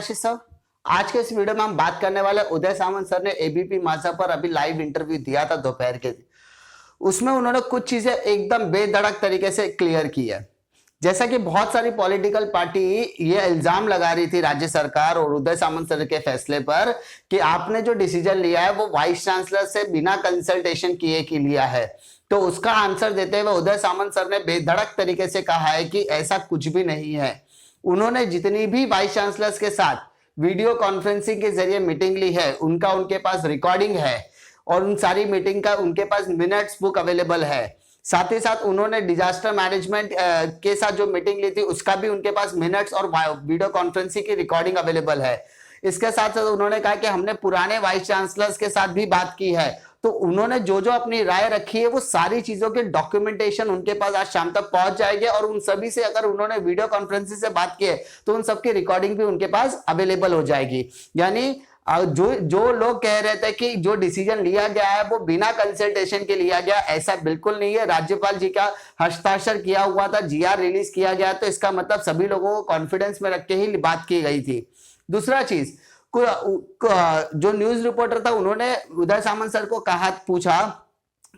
आशीष sir. आज के इस वीडियो में हम बात करने वाले उदय सामंत सर ने एबीपी माझा पर अभी लाइव इंटरव्यू दिया था दोपहर के। उसमें उन्होंने कुछ चीजें एकदम बेधड़क तरीके से क्लियर की है। जैसा कि बहुत सारी पॉलिटिकल पार्टी ये इल्जाम लगा रही थी राज्य सरकार और उदय सामंत सर के फैसले पर कि आपने जो डिसीजन लिया है वो वाइस चांसलर से बिना कंसल्टेशन किए की लिया है। तो उसका आंसर देते हुए उदय सामंत सर ने बेधड़क तरीके से कहा है कि ऐसा कुछ भी नहीं है। उन्होंने जितनी भी वाइस चांसलर्स के साथ वीडियो कॉन्फ्रेंसिंग के जरिए मीटिंग ली है उनका उनके पास रिकॉर्डिंग है और उन सारी मीटिंग का उनके पास मिनट्स बुक अवेलेबल है। साथ ही साथ उन्होंने डिजास्टर मैनेजमेंट के साथ जो मीटिंग ली थी उसका भी उनके पास मिनट्स और वीडियो कॉन्फ्रेंसिंग की रिकॉर्डिंग अवेलेबल है। इसके साथ साथ उन्होंने कहा कि हमने पुराने वाइस चांसलर्स के साथ भी बात की है। तो उन्होंने जो जो अपनी राय रखी है वो सारी चीजों के डॉक्यूमेंटेशन उनके पास आज शाम तक पहुंच जाएगी और उन सभी से अगर उन्होंने वीडियो कॉन्फ्रेंसिंग से बात की है तो उन सबकी रिकॉर्डिंग भी उनके पास अवेलेबल हो जाएगी। यानी जो लोग कह रहे थे कि जो डिसीजन लिया गया है वो बिना कंसल्टेशन के लिया गया, ऐसा बिल्कुल नहीं है। राज्यपाल जी का हस्ताक्षर किया हुआ था, जीआर रिलीज किया गया, तो इसका मतलब सभी लोगों को कॉन्फिडेंस में रख के ही बात की गई थी। दूसरा चीज, जो न्यूज रिपोर्टर था उन्होंने उदय सामंत सर को पूछा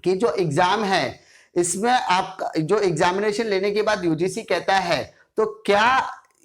कि जो एग्जाम है इसमें आप जो एग्जामिनेशन लेने के बाद यूजीसी कहता है तो क्या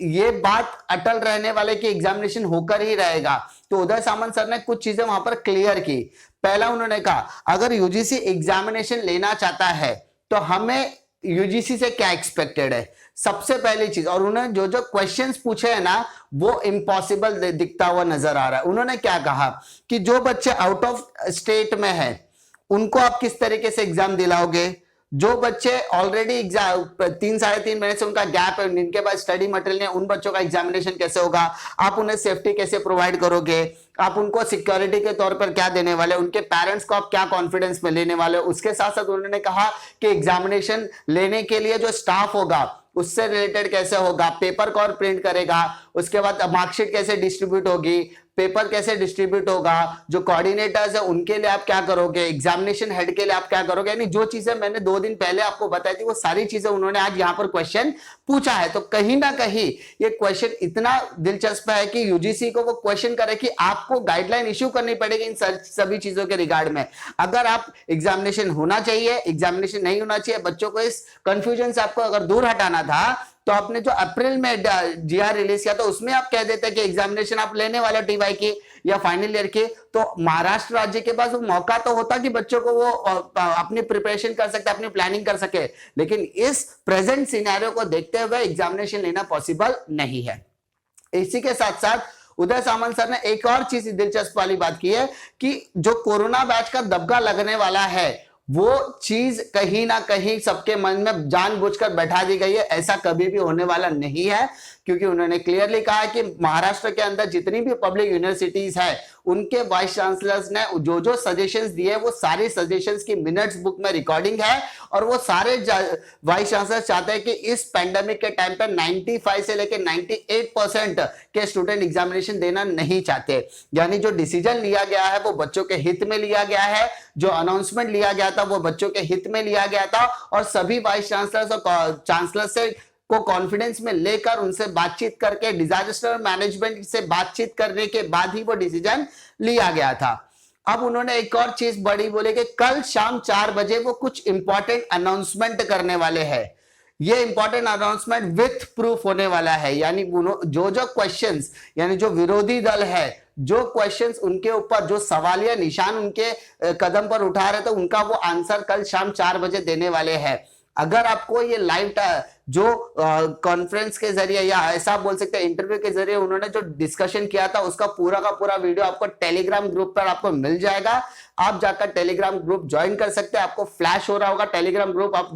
ये बात अटल रहने वाले कि एग्जामिनेशन होकर ही रहेगा। तो उदय सामंत सर ने कुछ चीजें वहां पर क्लियर की। पहला उन्होंने कहा अगर यूजीसी एग्जामिनेशन लेना चाहता है तो हमें यूजीसी से क्या एक्सपेक्टेड है, सबसे पहली चीज। और उन्होंने जो जो क्वेश्चंस पूछे हैं ना वो इम्पॉसिबल दिखता हुआ नजर आ रहा है। उन्होंने क्या कहा कि जो बच्चे आउट ऑफ स्टेट में है उनको आप किस तरीके से एग्जाम दिलाओगे, जो बच्चे ऑलरेडी एग्जाम 3-3.5 महीने से उनका गैप है, जिनके पास स्टडी मटेरियल है, उन बच्चों का एग्जामिनेशन कैसे होगा, आप उन्हें सेफ्टी कैसे प्रोवाइड करोगे, आप उनको सिक्योरिटी के तौर पर क्या देने वाले, उनके पेरेंट्स को आप क्या कॉन्फिडेंस में लेने वाले। उसके साथ साथ उन्होंने कहा कि एग्जामिनेशन लेने के लिए जो स्टाफ होगा उससे रिलेटेड कैसे होगा, पेपर कौन प्रिंट करेगा, उसके बाद मार्कशीट कैसे डिस्ट्रीब्यूट होगी, पेपर कैसे डिस्ट्रीब्यूट होगा, जो कोऑर्डिनेटर्स है उनके लिए आप क्या करोगे, एग्जामिनेशन हेड के लिए आप क्या करोगे। यानी जो चीजें मैंने 2 दिन पहले आपको बताई थी वो सारी चीजें उन्होंने आज यहाँ पर क्वेश्चन पूछा है। तो कहीं ना कहीं ये क्वेश्चन इतना दिलचस्प है कि यूजीसी को वो क्वेश्चन करे कि आपको गाइडलाइन इश्यू करनी पड़ेगी इन सभी चीजों के रिगार्ड में। अगर आप एग्जामिनेशन होना चाहिए, एग्जामिनेशन नहीं होना चाहिए, बच्चों को इस कंफ्यूजन से आपको अगर दूर हटाना था तो आपने जो अप्रैल में जीआर रिलीज किया तो उसमें आप कह देते कि एग्जामिनेशन आप लेने वाले टीवाई की या फाइनल ईयर के, तो महाराष्ट्र राज्य के पास वो मौका तो होता कि बच्चों को वो अपनी प्रिपरेशन कर सकते, अपनी प्लानिंग कर सके। लेकिन इस प्रेजेंट सिनेरियो को देखते हुए एग्जामिनेशन लेना पॉसिबल नहीं है। इसी के साथ साथ उदय सामंत सर ने एक और चीज दिलचस्प वाली बात की है कि जो कोरोना बैच का दबका लगने वाला है वो चीज कहीं ना कहीं सबके मन में जानबूझकर बैठा दी गई है, ऐसा कभी भी होने वाला नहीं है। क्योंकि उन्होंने क्लियरली कहा है कि महाराष्ट्र के अंदर जितनी भी पब्लिक यूनिवर्सिटीज है उनके वाइस चांसलर्स ने जो जो सजेशंस दिए वो सारे सजेशंस की मिनट्स बुक में रिकॉर्डिंग है और वो सारे वाइस चांसलर्स चाहते हैं कि इस पैंडेमिक के टाइम पर 95 से लेकर 98% के स्टूडेंट एग्जामिनेशन देना नहीं चाहते। यानी जो डिसीजन लिया गया है वो बच्चों के हित में लिया गया है, जो अनाउंसमेंट लिया गया था वो बच्चों के हित में लिया गया था और सभी वाइस चांसलर्स और चांसलर से को कॉन्फिडेंस में लेकर उनसे बातचीत करके डिजास्टर मैनेजमेंट से बातचीत करने के बाद ही वो डिसीजन लिया गया था। अब उन्होंने एक और चीज बड़ी बोले कि कल शाम 4 बजे वो कुछ इंपॉर्टेंट अनाउंसमेंट करने वाले हैं। ये इंपॉर्टेंट अनाउंसमेंट विथ प्रूफ होने वाला है। यानी जो जो क्वेश्चंस, यानी जो विरोधी दल है जो क्वेश्चंस उनके ऊपर जो सवालिया निशान उनके कदम पर उठा रहे थे उनका वो आंसर कल शाम 4 बजे देने वाले हैं। अगर आपको ये लाइव जो कॉन्फ्रेंस के जरिए या ऐसा बोल सकते हैं इंटरव्यू के जरिए उन्होंने जो डिस्कशन किया था उसका पूरा का पूरा वीडियो आपको टेलीग्राम ग्रुप पर आपको मिल जाएगा। आप जाकर टेलीग्राम ग्रुप ज्वाइन कर सकते हैं, आपको फ्लैश हो रहा होगा टेलीग्राम ग्रुप, आप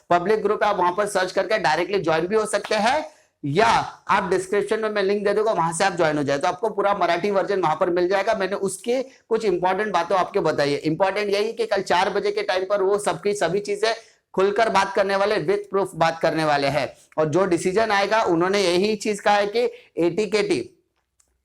पब्लिक ग्रुप है, आप वहां पर सर्च करके डायरेक्टली ज्वाइन भी हो सकते हैं या आप डिस्क्रिप्शन में मैं लिंक दे दूंगा वहां से आप ज्वाइन हो जाए तो आपको पूरा मराठी वर्जन वहां पर मिल जाएगा। मैंने उसके कुछ इंपॉर्टेंट बातें आपको बताई है। इंपॉर्टेंट यही कि कल 4 बजे के टाइम पर वो सभी चीजें खुलकर बात करने वाले, विथ प्रूफ बात करने वाले हैं और जो डिसीजन आएगा उन्होंने यही चीज कहा है कि एटीकेटी,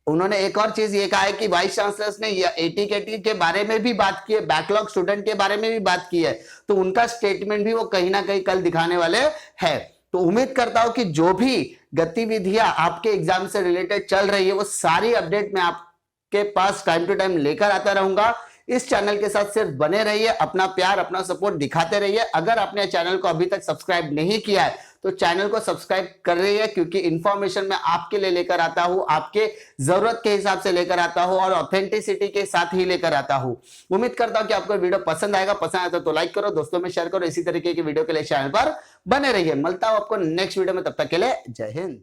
उन्होंने एक और चीज ये कहा है कि वाइस चांसलर्स ने एटीकेटी के बारे में भी बात की है, बैकलॉग स्टूडेंट के बारे में भी बात की है, तो उनका स्टेटमेंट भी वो कहीं ना कहीं कल दिखाने वाले हैं। तो उम्मीद करता हूं कि जो भी गतिविधियां आपके एग्जाम से रिलेटेड चल रही है वो सारी अपडेट मैं आपके पास टाइम टू टाइम लेकर आता रहूंगा। इस चैनल के साथ सिर्फ बने रहिए, अपना प्यार अपना सपोर्ट दिखाते रहिए। अगर आपने चैनल को अभी तक सब्सक्राइब नहीं किया है तो चैनल को सब्सक्राइब कर रही है, क्योंकि इंफॉर्मेशन मैं आपके लिए लेकर आता हूं, आपके जरूरत के हिसाब से लेकर आता हूं और ऑथेंटिसिटी के साथ ही लेकर आता हूं। उम्मीद करता हूं कि आपको वीडियो पसंद आएगा। पसंद आया तो लाइक करो, दोस्तों में शेयर करो। इसी तरीके की वीडियो के लिए चैनल पर बने रहिए। मिलता हूं आपको नेक्स्ट वीडियो में, तब तक के लिए जय हिंद।